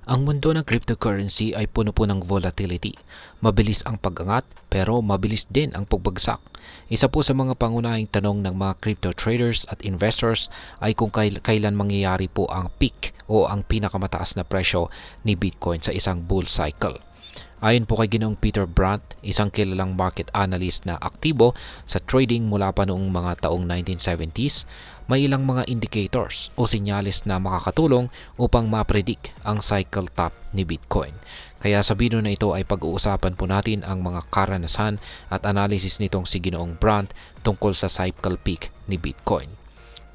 Ang mundo ng cryptocurrency ay puno po ng volatility. Mabilis ang pag-angat pero mabilis din ang pagbagsak. Isa po sa mga pangunahing tanong ng mga crypto traders at investors ay kung kailan mangyayari po ang peak o ang pinakamataas na presyo ni Bitcoin sa isang bull cycle. Ayon po kay Ginoong Peter Brandt, isang kilalang market analyst na aktibo sa trading mula pa noong mga taong 1970s, may ilang mga indicators o senyales na makakatulong upang ma-predict ang cycle top ni Bitcoin. Kaya sa video na ito ay pag-uusapan po natin ang mga karanasan at analysis nitong si Ginoong Brandt tungkol sa cycle peak ni Bitcoin.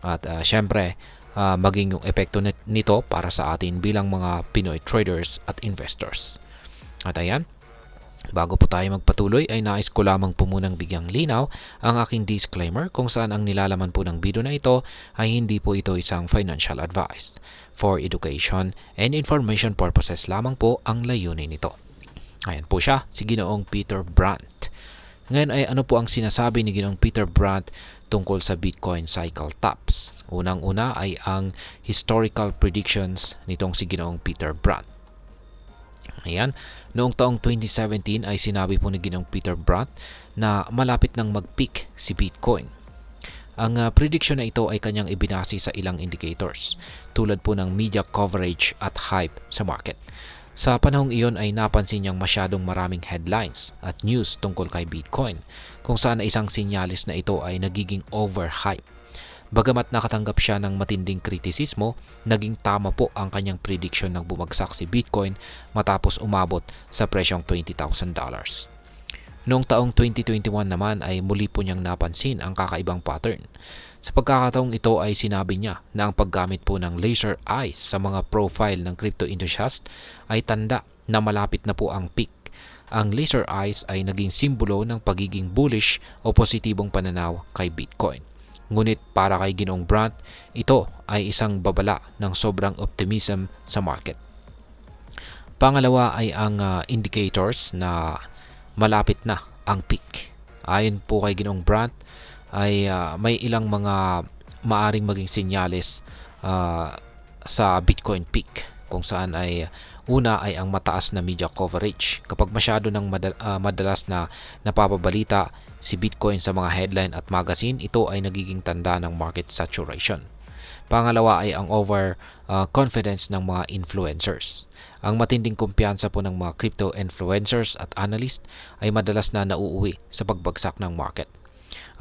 At syempre, maging yung epekto nito para sa atin bilang mga Pinoy traders at investors. At ayan, bago po tayo magpatuloy ay nais ko lamang po munang bigyang linaw ang aking disclaimer kung saan ang nilalaman po ng video na ito ay hindi po ito isang financial advice. For education and information purposes lamang po ang layunin nito. Ayan po siya, si Ginoong Peter Brandt. Ngayon ay ano po ang sinasabi ni Ginoong Peter Brandt tungkol sa Bitcoin cycle tops? Unang-una ay ang historical predictions nitong si Ginoong Peter Brandt. Ayan, noong taong 2017 ay sinabi po ni Ginoong Peter Brandt na malapit nang mag-peak si Bitcoin. Ang prediction na ito ay kanyang ibinase sa ilang indicators tulad po ng media coverage at hype sa market. Sa panahong iyon ay napansin niyang masyadong maraming headlines at news tungkol kay Bitcoin kung saan isang sinyalis na ito ay nagiging overhype. Bagamat nakatanggap siya ng matinding kritisismo, naging tama po ang kanyang prediction na bumagsak si Bitcoin matapos umabot sa presyong $20,000. Noong taong 2021 naman ay muli po niyang napansin ang kakaibang pattern. Sa pagkakataong ito ay sinabi niya na ang paggamit po ng laser eyes sa mga profile ng crypto enthusiast ay tanda na malapit na po ang peak. Ang laser eyes ay naging simbolo ng pagiging bullish o positibong pananaw kay Bitcoin. Ngunit para kay Ginoong Brandt, ito ay isang babala ng sobrang optimism sa market. Pangalawa ay ang indicators na malapit na ang peak. Ayon po kay Ginoong Brandt ay may ilang mga maaring maging senyales sa Bitcoin peak kung saan ay una ay ang mataas na media coverage. Kapag masyado ng madalas na napapabalita si Bitcoin sa mga headline at magazine, ito ay nagiging tanda ng market saturation. Pangalawa ay ang confidence ng mga influencers. Ang matinding kumpiyansa po ng mga crypto influencers at analyst ay madalas na nauuwi sa pagbagsak ng market.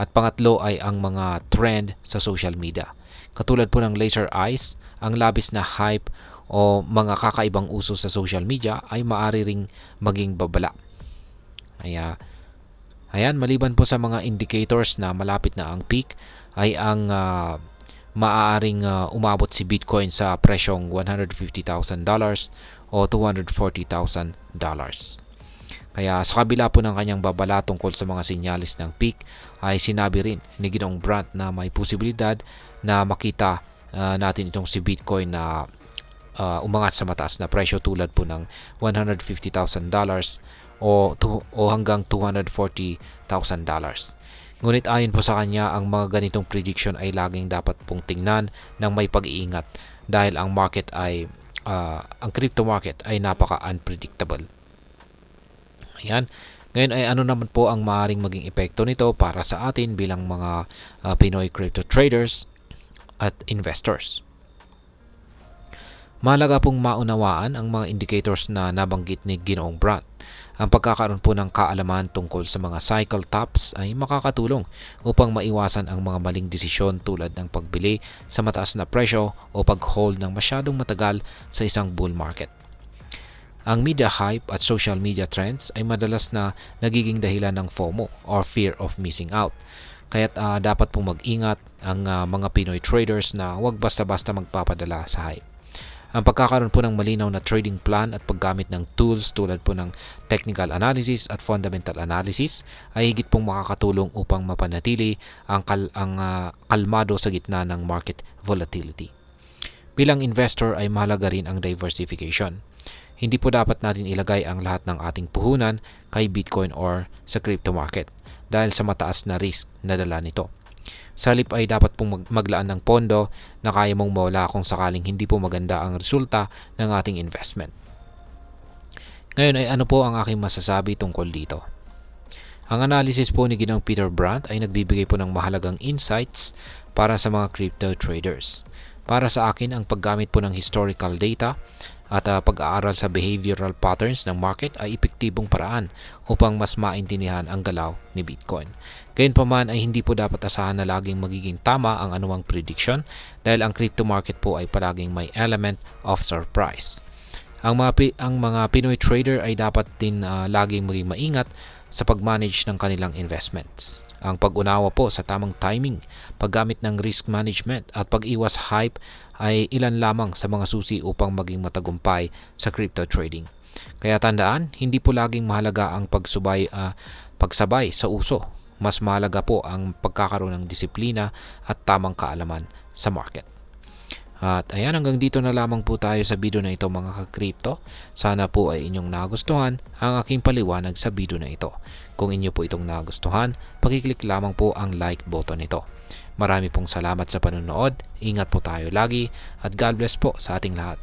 At pangatlo ay ang mga trend sa social media. Katulad po ng laser eyes, ang labis na hype o mga kakaibang uso sa social media ay maaari ring maging babala. Ayan, maliban po sa mga indicators na malapit na ang peak, ay ang maaaring umabot si Bitcoin sa presyong $150,000 o $240,000. Kaya sa kabila po ng kanyang babala tungkol sa mga sinyalis ng peak, ay sinabi rin ni Ginoong Brandt na may posibilidad na makita natin itong si Bitcoin na umangat sa mataas na presyo tulad po ng $150,000 o hanggang $240,000. Ngunit ayon po sa kanya, ang mga ganitong prediction ay laging dapat pong tingnan ng may pag-iingat dahil ang crypto market ay napaka-unpredictable. Ayan. Ngayon ay ano naman po ang maaaring maging epekto nito para sa atin bilang mga Pinoy crypto traders at investors. Mahalaga pong maunawaan ang mga indicators na nabanggit ni Ginoong Brandt. Ang pagkakaroon po ng kaalaman tungkol sa mga cycle tops ay makakatulong upang maiwasan ang mga maling desisyon tulad ng pagbili sa mataas na presyo o pag-hold ng masyadong matagal sa isang bull market. Ang media hype at social media trends ay madalas na nagiging dahilan ng FOMO or fear of missing out. Kaya't dapat pong mag-ingat ang mga Pinoy traders na huwag basta-basta magpapadala sa hype. Ang pagkakaroon po ng malinaw na trading plan at paggamit ng tools tulad po ng technical analysis at fundamental analysis ay higit pong makakatulong upang mapanatili ang kalmado sa gitna ng market volatility. Bilang investor ay mahalaga rin ang diversification. Hindi po dapat natin ilagay ang lahat ng ating puhunan kay Bitcoin or sa crypto market dahil sa mataas na risk na dala nito. Sa halip ay dapat pong maglaan ng pondo na kaya mong mawala kung sakaling hindi po maganda ang resulta ng ating investment. Ngayon ay ano po ang aking masasabi tungkol dito? Ang analysis po ni Ginong Peter Brandt ay nagbibigay po ng mahalagang insights para sa mga crypto traders. Para sa akin, ang paggamit po ng historical data at pag-aaral sa behavioral patterns ng market ay epektibong paraan upang mas maintindihan ang galaw ni Bitcoin. Gayunpaman ay hindi po dapat asahan na laging magiging tama ang anumang prediction dahil ang crypto market po ay palaging may element of surprise. Ang mga Pinoy trader ay dapat din laging maging maingat sa pag-manage ng kanilang investments. Ang pag-unawa po sa tamang timing, paggamit ng risk management at pag-iwas hype ay ilan lamang sa mga susi upang maging matagumpay sa crypto trading. Kaya tandaan, hindi po laging mahalaga ang pagsabay sa uso. Mas mahalaga po ang pagkakaroon ng disiplina at tamang kaalaman sa market. At ayan, hanggang dito na lamang po tayo sa video na ito mga ka-crypto. Sana po ay inyong nagustuhan ang aking paliwanag sa video na ito. Kung inyo po itong nagustuhan, pakiclick lamang po ang like button nito. Marami pong salamat sa panonood, ingat po tayo lagi at God bless po sa ating lahat.